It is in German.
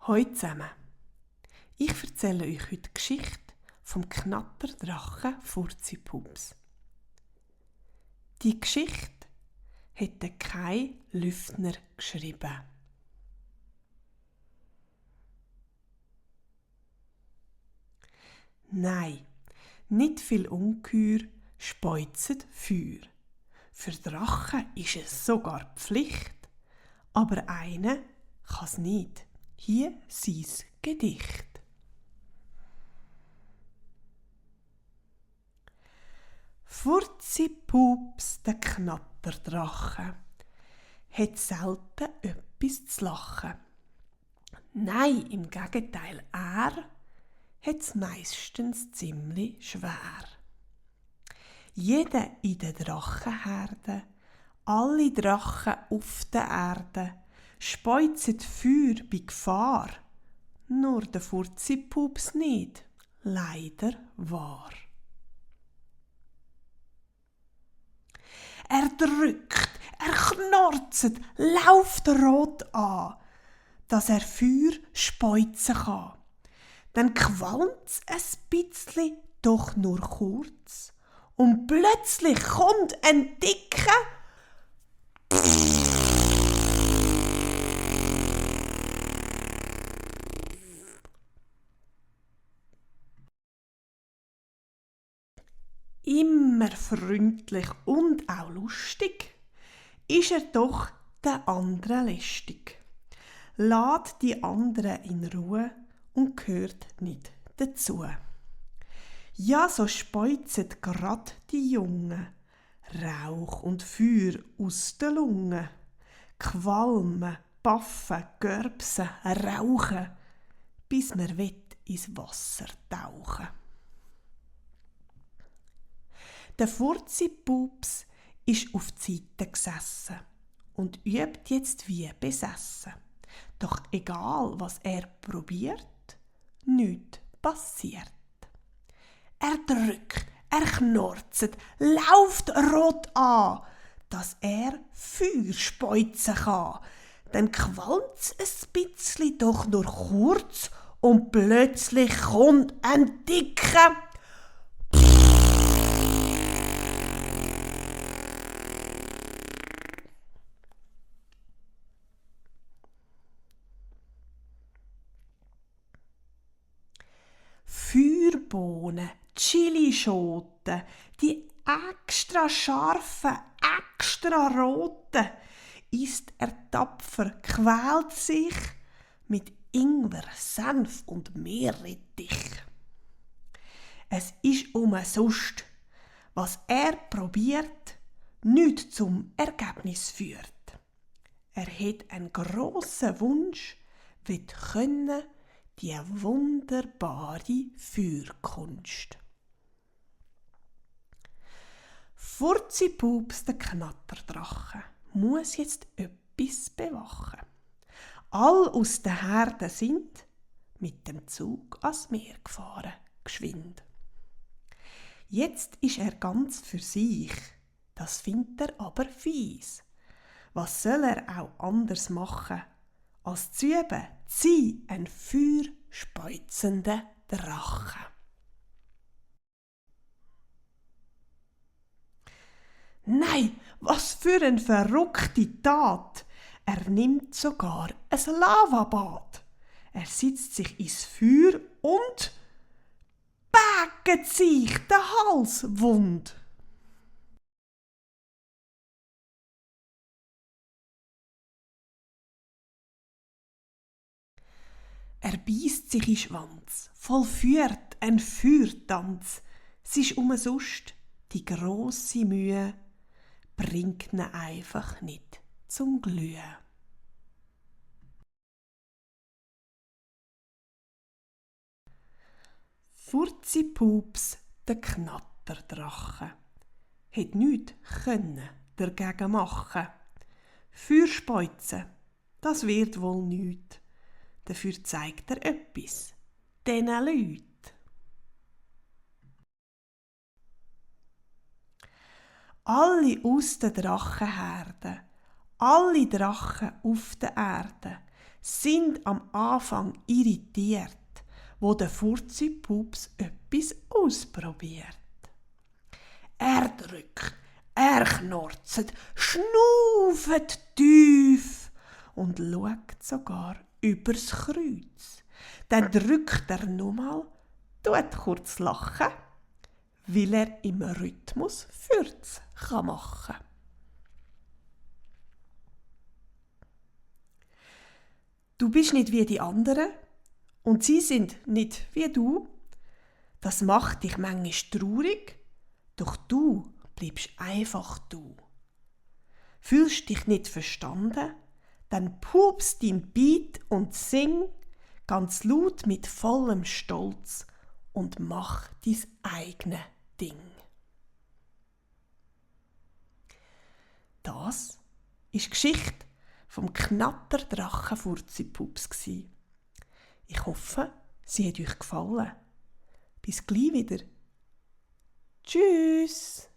Hallo zusammen. Ich erzähle euch heute die Geschichte vom Knatterdrachen Furzi-Pups. Die Geschichte hätte Kai Lüftner geschrieben. Nein, nicht viel Ungeheuer speuzen Feuer. Für Drachen ist es sogar Pflicht, aber eine kann's nicht. Hier sein Gedicht. Furzi-Pups, der Knatterdrache, hat selten etwas zu lachen. Nein, im Gegenteil, er hat's meistens ziemlich schwer. Jeder in der Drachenherde, alle Drachen auf der Erde, speuzen Feuer bei Gefahr. Nur der Furzi-Pups nicht, leider wahr. Er drückt, er knorzt, lauft rot an, dass er Feuer speuzen kann. Dann qualmt's ein bisschen, doch nur kurz, und plötzlich kommt ein dicker immer freundlich und auch lustig, ist er doch der anderen lästig. Lässt die anderen in Ruhe und gehört nicht dazu. Ja, so speuzen grad die Jungen Rauch und Feuer aus den Lungen, qualmen, paffen, görbsen, rauchen, bis man ins Wasser tauchen. Der Furzi-Pups ist auf die Seite gesessen und übt jetzt wie besessen. Doch egal, was er probiert, nichts passiert. Er drückt, er knorzt, lauft rot an, dass er Feuer speuzen kann. Dann qualmt's ein bisschen, doch nur kurz, und plötzlich kommt ein dicker Feuerbohnen, Chilischoten, die extra scharfen, extra roten, isst er tapfer, quält sich mit Ingwer, Senf und Meerrettich. Es ist umsonst, was er probiert, nichts zum Ergebnis führt. Er hat einen grossen Wunsch, will können die wunderbare Feuerkunst. Furzi-Pups, der Knatterdrache, muss jetzt etwas bewachen. All aus der Herde sind mit dem Zug ans Meer gefahren, geschwind. Jetzt ist er ganz für sich, das findet er aber fies. Was soll er auch anders machen, als zu üben, sie ein feuerspeuzender Drache. Nein, was für eine verrückte Tat! Er nimmt sogar ein Lavabad. Er sitzt sich ins Feuer und bägt sich den Hals wund. Er beißt sich in den Schwanz, vollführt ein Feuertanz. Es ist umsonst, die grosse Mühe bringt ihn einfach nicht zum Glühen. Furzi-Pups, der Knatterdrache, hat nichts dagegen machen. Feuerspeuzen, das wird wohl nichts. Dafür zeigt er etwas, diesen Leuten. Alle aus der Drachenherde, alle Drachen auf der Erde, sind am Anfang irritiert, wo der Furzi-Pups etwas ausprobiert. Er drückt, er knurzt, schnauft tief und schaut sogar übers Kreuz. Dann drückt er nochmal, tut kurz lachen, weil er im Rhythmus Fürz machen kann. Du bist nicht wie die anderen und sie sind nicht wie du. Das macht dich manchmal traurig, doch du bleibst einfach du. Fühlst dich nicht verstanden, dann pupst dein Beat und sing ganz laut mit vollem Stolz und mach dein eigene Ding. Das ist die Geschichte vom Knatterdrachen Furzi-Pups. Ich hoffe, sie hat euch gefallen. Bis gleich wieder. Tschüss!